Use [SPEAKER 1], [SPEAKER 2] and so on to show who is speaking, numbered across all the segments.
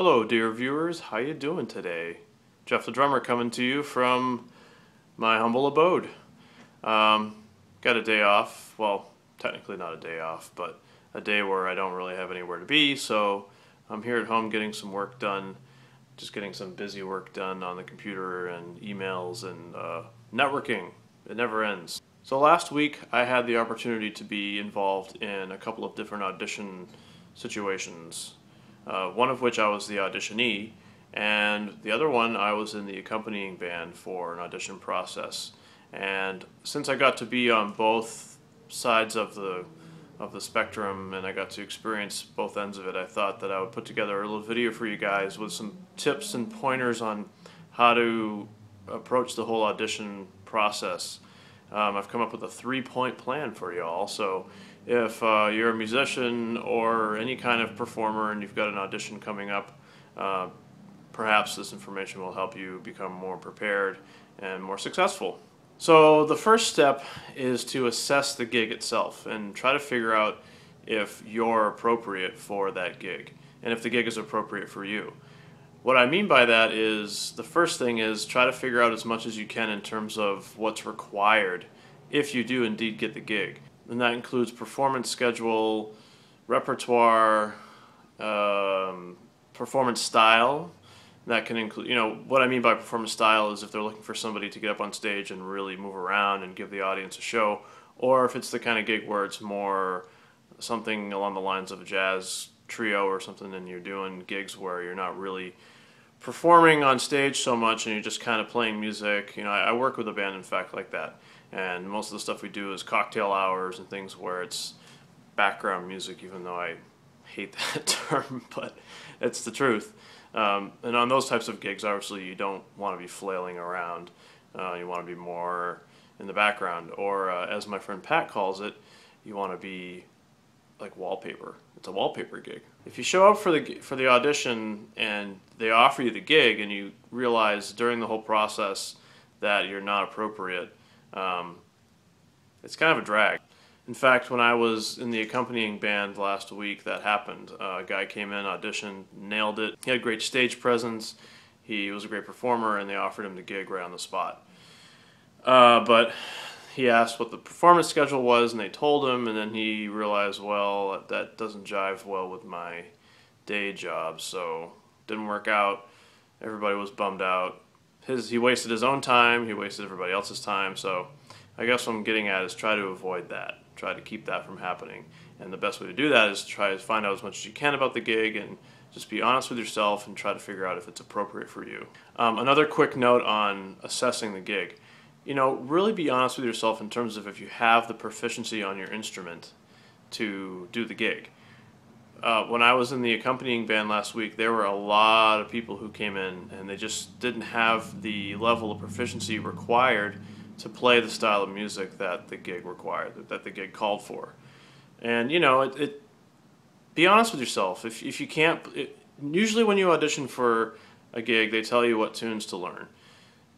[SPEAKER 1] Hello dear viewers, how you doing today? Jeff the Drummer coming to you from my humble abode. Got a day off, well technically not a day off, but a day where I don't really have anywhere to be, so I'm here at home getting some work done, just getting some busy work done on the computer and emails and networking. It never ends. So last week I had the opportunity to be involved in a couple of different audition situations. One of which I was the audition-e, and the other one I was in the accompanying band for an audition process. And since I got to be on both sides of the spectrum and I got to experience both ends of it, I thought that I would put together a little video for you guys with some tips and pointers on how to approach the whole audition process. I've come up with a 3-point plan for you all, so if you're a musician or any kind of performer and you've got an audition coming up, perhaps this information will help you become more prepared and more successful. So the first step is to assess the gig itself and try to figure out if you're appropriate for that gig and if the gig is appropriate for you. What I mean by that is, the first thing is try to figure out as much as you can in terms of what's required if you do indeed get the gig. And that includes performance schedule, repertoire, performance style. That can include, what I mean by performance style is if they're looking for somebody to get up on stage and really move around and give the audience a show, or if it's the kind of gig where it's more something along the lines of a jazz trio or something, and you're doing gigs where you're not really performing on stage so much and you're just kind of playing music. I work with a band, in fact, like that. And most of the stuff we do is cocktail hours and things where it's background music, even though I hate that term, but it's the truth. And on those types of gigs, obviously, you don't want to be flailing around. You want to be more in the background. Or, as my friend Pat calls it, you want to be like wallpaper. It's a wallpaper gig. If you show up for the audition and they offer you the gig and you realize during the whole process that you're not appropriate, it's kind of a drag. In fact, when I was in the accompanying band last week, that happened. A guy came in, auditioned, nailed it. He had great stage presence. He was a great performer, and they offered him the gig right on the spot. But he asked what the performance schedule was, and they told him, and then he realized, well, that doesn't jive well with my day job, so it didn't work out. Everybody was bummed out. He wasted his own time, he wasted everybody else's time, so I guess what I'm getting at is try to avoid that. Try to keep that from happening. And the best way to do that is try to find out as much as you can about the gig and just be honest with yourself and try to figure out if it's appropriate for you. Another quick note on assessing the gig. Really be honest with yourself in terms of if you have the proficiency on your instrument to do the gig. When I was in the accompanying band last week, there were a lot of people who came in and they just didn't have the level of proficiency required to play the style of music that the gig required, that the gig called for. And be honest with yourself. If you can't, usually when you audition for a gig, they tell you what tunes to learn.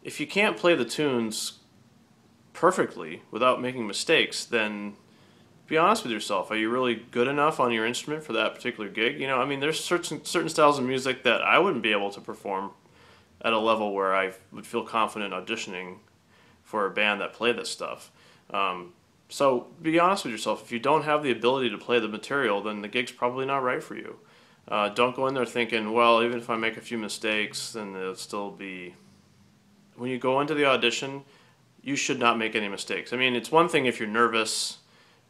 [SPEAKER 1] If you can't play the tunes perfectly without making mistakes, then be honest with yourself. Are you really good enough on your instrument for that particular gig? There's certain styles of music that I wouldn't be able to perform at a level where I would feel confident auditioning for a band that play this stuff. So be honest with yourself. If you don't have the ability to play the material, then the gig's probably not right for you. Don't go in there thinking, well, even if I make a few mistakes, then it'll still be... When you go into the audition, you should not make any mistakes. It's one thing if you're nervous,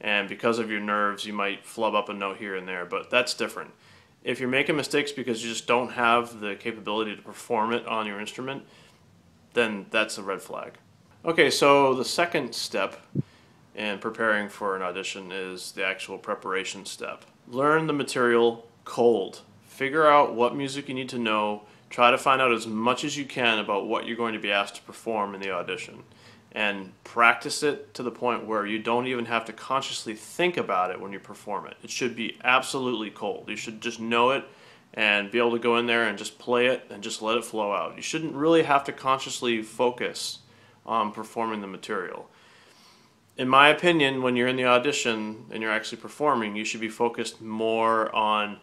[SPEAKER 1] and because of your nerves, you might flub up a note here and there, but that's different. If you're making mistakes because you just don't have the capability to perform it on your instrument, then that's a red flag. Okay, so the second step in preparing for an audition is the actual preparation step. Learn the material cold. Figure out what music you need to know. Try to find out as much as you can about what you're going to be asked to perform in the audition. And practice it to the point where you don't even have to consciously think about it when you perform it. It should be absolutely cold. You should just know it and be able to go in there and just play it and just let it flow out. You shouldn't really have to consciously focus on performing the material. In my opinion, when you're in the audition and you're actually performing, you should be focused more on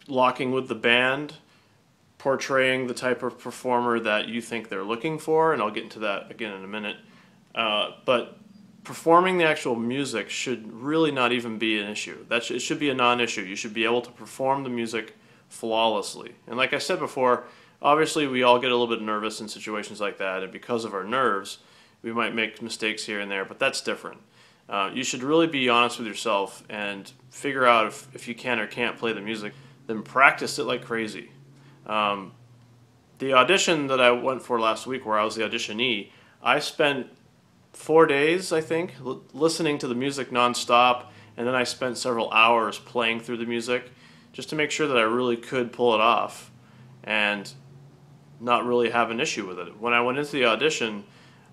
[SPEAKER 1] locking with the band, portraying the type of performer that you think they're looking for, and I'll get into that again in a minute. But performing the actual music should really not even be an issue. It should be a non-issue. You should be able to perform the music flawlessly. And like I said before, obviously we all get a little bit nervous in situations like that, and because of our nerves, we might make mistakes here and there, but that's different. You should really be honest with yourself and figure out if you can or can't play the music, then practice it like crazy. The audition that I went for last week, where I was the audition-e, I spent 4 days, I think, listening to the music nonstop, and then I spent several hours playing through the music just to make sure that I really could pull it off and not really have an issue with it. When I went into the audition,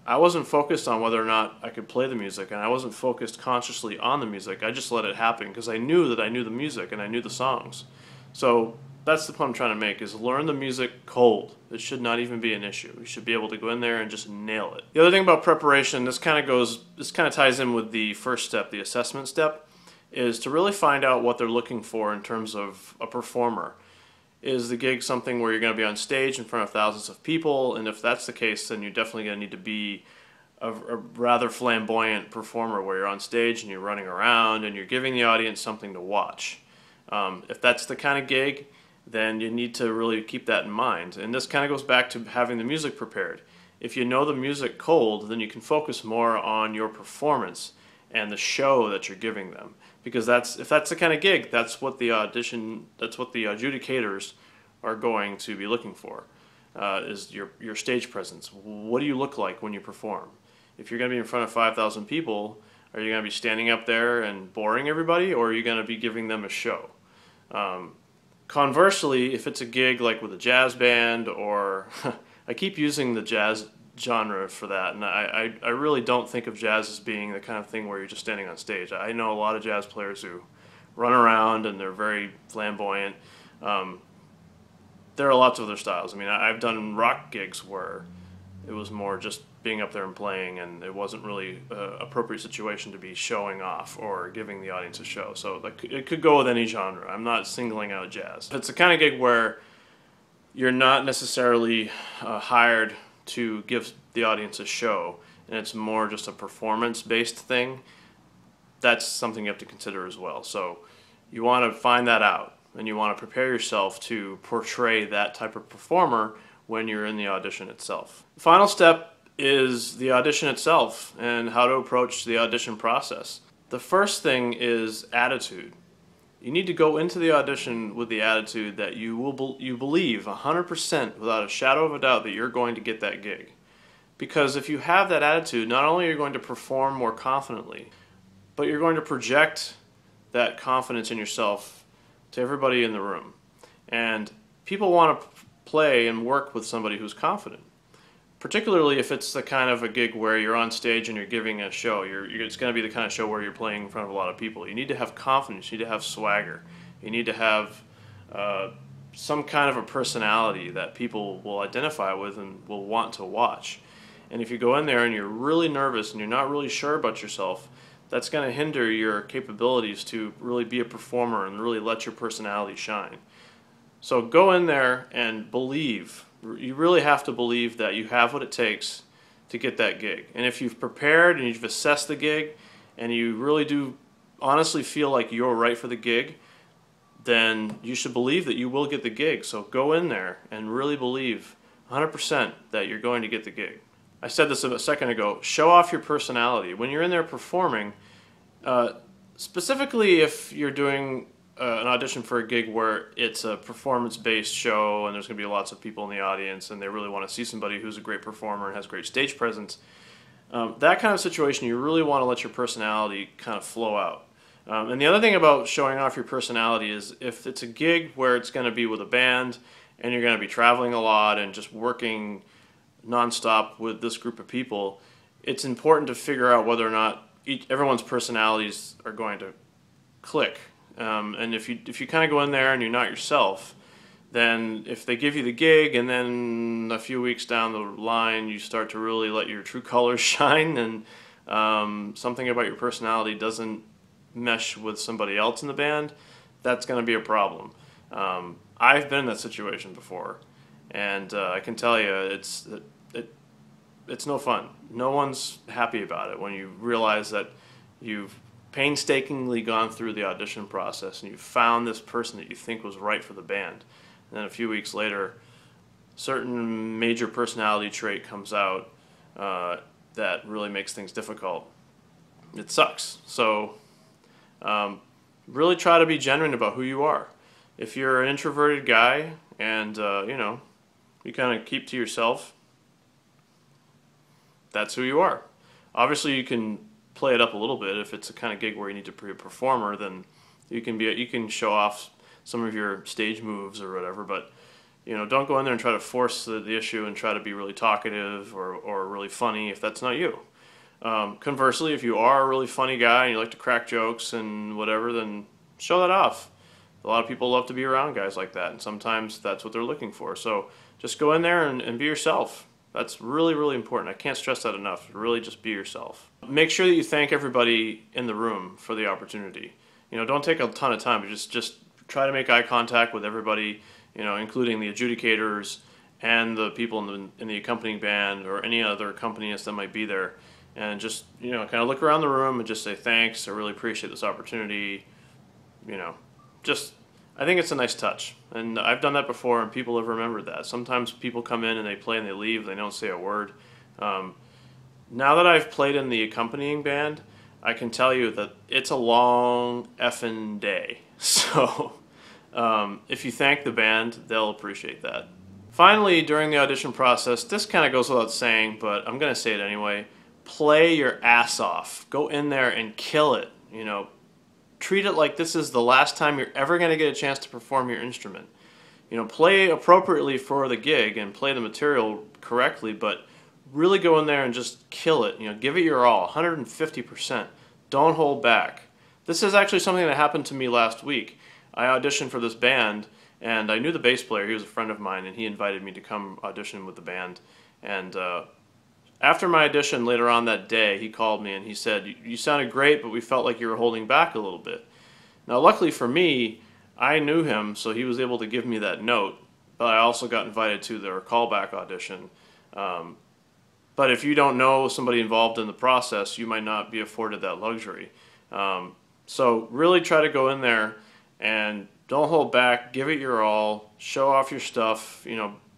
[SPEAKER 1] I wasn't focused on whether or not I could play the music, and I wasn't focused consciously on the music. I just let it happen because I knew that I knew the music and I knew the songs. So that's the point I'm trying to make, is learn the music cold. It should not even be an issue. You should be able to go in there and just nail it. The other thing about preparation, this kind of ties in with the first step, the assessment step, is to really find out what they're looking for in terms of a performer. Is the gig something where you're going to be on stage in front of thousands of people? And if that's the case, then you're definitely going to need to be a rather flamboyant performer, where you're on stage and you're running around and you're giving the audience something to watch. If that's the kind of gig, then you need to really keep that in mind. And this kind of goes back to having the music prepared. If you know the music cold, then you can focus more on your performance and the show that you're giving them. Because if that's the kind of gig, that's what the adjudicators are going to be looking for, is your stage presence. What do you look like when you perform? If you're going to be in front of 5,000 people, are you going to be standing up there and boring everybody, or are you going to be giving them a show? Conversely, if it's a gig like with a jazz band, or I keep using the jazz genre for that, and I really don't think of jazz as being the kind of thing where you're just standing on stage. I know a lot of jazz players who run around and they're very flamboyant. There are lots of other styles. I mean, I've done rock gigs where it was more just being up there and playing, and it wasn't really an appropriate situation to be showing off or giving the audience a show. So it could go with any genre. I'm not singling out jazz. It's the kind of gig where you're not necessarily hired to give the audience a show, and it's more just a performance-based thing. That's something you have to consider as well. So you want to find that out, and you want to prepare yourself to portray that type of performer when you're in the audition itself. The final step is the audition itself and how to approach the audition process. The first thing is attitude. You need to go into the audition with the attitude that you believe 100% without a shadow of a doubt that you're going to get that gig. Because if you have that attitude, not only are you going to perform more confidently, but you're going to project that confidence in yourself to everybody in the room. And people want to play and work with somebody who's confident. Particularly if it's the kind of a gig where you're on stage and you're giving a show. It's going to be the kind of show where you're playing in front of a lot of people. You need to have confidence. You need to have swagger. You need to have some kind of a personality that people will identify with and will want to watch. And if you go in there and you're really nervous and you're not really sure about yourself, that's going to hinder your capabilities to really be a performer and really let your personality shine. So go in there and believe. You really have to believe that you have what it takes to get that gig. And if you've prepared and you've assessed the gig and you really do honestly feel like you're right for the gig, then you should believe that you will get the gig. So go in there and really believe 100% that you're going to get the gig. I said this a second ago, show off your personality. When you're in there performing, specifically if you're doing an audition for a gig where it's a performance-based show and there's going to be lots of people in the audience and they really want to see somebody who's a great performer and has great stage presence, that kind of situation, you really want to let your personality kind of flow out. And the other thing about showing off your personality is if it's a gig where it's going to be with a band and you're going to be traveling a lot and just working nonstop with this group of people, it's important to figure out whether or not everyone's personalities are going to click. And if you kind of go in there and you're not yourself, then if they give you the gig and then a few weeks down the line you start to really let your true colors shine and something about your personality doesn't mesh with somebody else in the band, that's going to be a problem. I've been in that situation before, and I can tell you it's no fun. No one's happy about it when you realize that you've painstakingly gone through the audition process and you found this person that you think was right for the band. And then a few weeks later, certain major personality trait comes out that really makes things difficult. It sucks. So really try to be genuine about who you are. If you're an introverted guy and you kind of keep to yourself, that's who you are. Obviously, you can play it up a little bit. If it's a kind of gig where you need to be a performer, then you can show off some of your stage moves or whatever. But don't go in there and try to force the issue and try to be really talkative or really funny if that's not you. Conversely, if you are a really funny guy and you like to crack jokes and whatever, then show that off. A lot of people love to be around guys like that, and sometimes that's what they're looking for. So just go in there and be yourself. That's really, really important. I can't stress that enough. Really just be yourself. Make sure that you thank everybody in the room for the opportunity. Don't take a ton of time, but just try to make eye contact with everybody, including the adjudicators and the people in the accompanying band or any other accompanists that might be there. And just, kind of look around the room and just say thanks. I really appreciate this opportunity. I think it's a nice touch, and I've done that before, and people have remembered that. Sometimes people come in and they play and they leave, they don't say a word. Now that I've played in the accompanying band, I can tell you that it's a long effing day. So if you thank the band, they'll appreciate that. Finally, during the audition process, this kind of goes without saying, but I'm going to say it anyway, play your ass off. Go in there and kill it, Treat it like this is the last time you're ever going to get a chance to perform your instrument. Play appropriately for the gig and play the material correctly, but really go in there and just kill it. Give it your all, 150%. Don't hold back. This is actually something that happened to me last week. I auditioned for this band, and I knew the bass player. He was a friend of mine, and he invited me to come audition with the band. And after my audition later on that day, he called me and he said, "You sounded great, but we felt like you were holding back a little bit." Now, luckily for me, I knew him, so he was able to give me that note, but I also got invited to their callback audition. But if you don't know somebody involved in the process, you might not be afforded that luxury. So really try to go in there and don't hold back, give it your all, show off your stuff,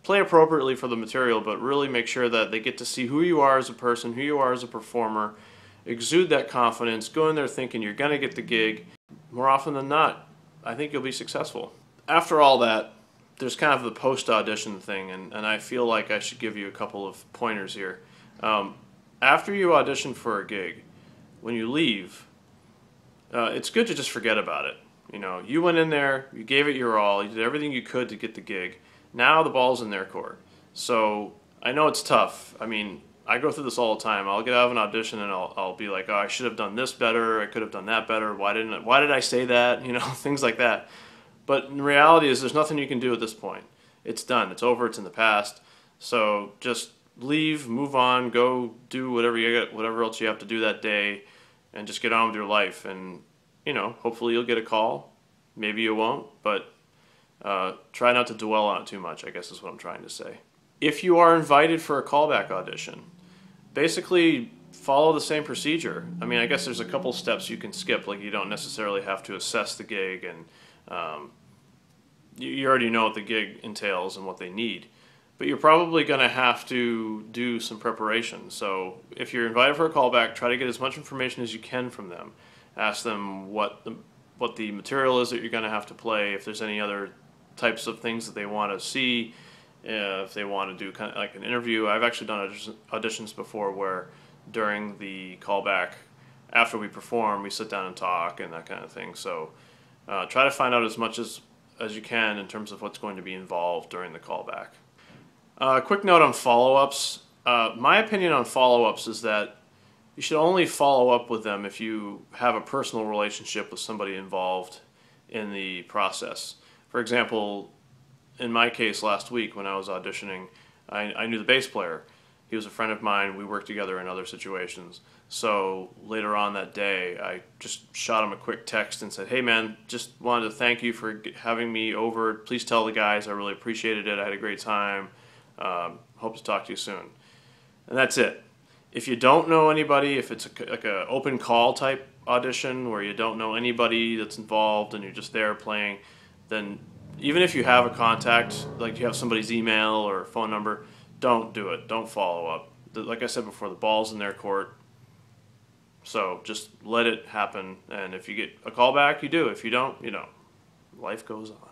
[SPEAKER 1] play appropriately for the material, but really make sure that they get to see who you are as a person, who you are as a performer. Exude that confidence. Go in there thinking you're going to get the gig. More often than not, I think you'll be successful. After all that, there's kind of the post-audition thing, and I feel like I should give you a couple of pointers here. After you audition for a gig, when you leave, it's good to just forget about it. You went in there, you gave it your all, you did everything you could to get the gig. Now the ball's in their court. So I know it's tough. I mean, I go through this all the time. I'll get out of an audition and I'll be like, oh, I should have done this better. I could have done that better. Why did I say that? Things like that. But in reality is there's nothing you can do at this point. It's done. It's over. It's in the past. So just leave, move on, go do whatever else you have to do that day, and just get on with your life. And hopefully you'll get a call. Maybe you won't, but try not to dwell on it too much, I guess is what I'm trying to say. If you are invited for a callback audition, basically follow the same procedure. I mean, I guess there's a couple steps you can skip, like you don't necessarily have to assess the gig, and you already know what the gig entails and what they need. But you're probably going to have to do some preparation. So if you're invited for a callback, try to get as much information as you can from them. Ask them what the material is that you're going to have to play, if there's any other types of things that they want to see, if they want to do kind of like an interview. I've actually done auditions before where during the callback, after we perform, we sit down and talk and that kind of thing. So try to find out as much as you can in terms of what's going to be involved during the callback. Quick note on follow-ups. My opinion on follow-ups is that you should only follow up with them if you have a personal relationship with somebody involved in the process. For example, in my case last week when I was auditioning, I knew the bass player. He was a friend of mine. We worked together in other situations. So later on that day, I just shot him a quick text and said, "Hey man, just wanted to thank you for having me over. Please tell the guys I really appreciated it. I had a great time. Hope to talk to you soon." And that's it. If you don't know anybody, if it's like a open call type audition where you don't know anybody that's involved and you're just there playing, then even if you have a contact, like you have somebody's email or phone number, don't do it. Don't follow up. Like I said before, the ball's in their court. So just let it happen. And if you get a call back, you do. If you don't, you know, life goes on.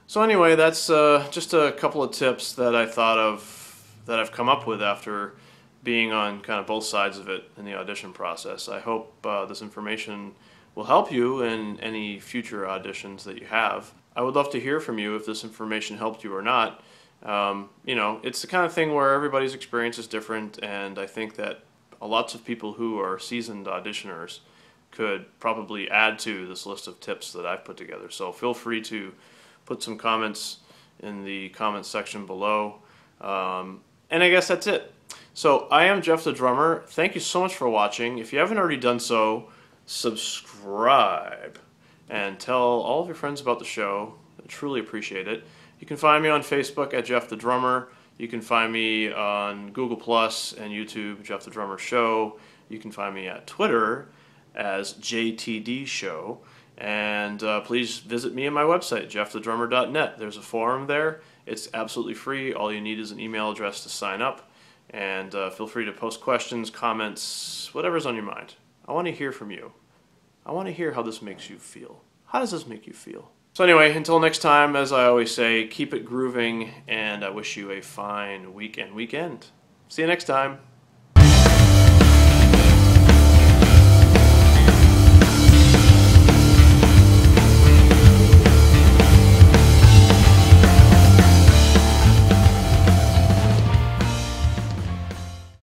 [SPEAKER 1] So anyway, that's just a couple of tips that I thought of that I've come up with after being on kind of both sides of it in the audition process. I hope this information will help you in any future auditions that you have. I would love to hear from you if this information helped you or not. You know, it's the kind of thing where everybody's experience is different, and I think that lots of people who are seasoned auditioners could probably add to this list of tips that I've put together. So feel free to put some comments in the comments section below. And I guess that's it. So I am Jeff the Drummer. Thank you so much for watching. If you haven't already done so, subscribe and tell all of your friends about the show. I truly appreciate it. You can find me on Facebook at Jeff the Drummer. You can find me on Google Plus and YouTube, Jeff the Drummer Show. You can find me at Twitter as JTD Show. And please visit me at my website, JeffTheDrummer.net. There's a forum there. It's absolutely free. All you need is an email address to sign up. And feel free to post questions, comments, whatever's on your mind. I want to hear from you. I want to hear how this makes you feel. How does this make you feel? So anyway, until next time, as I always say, keep it grooving, and I wish you a fine week and weekend. See you next time.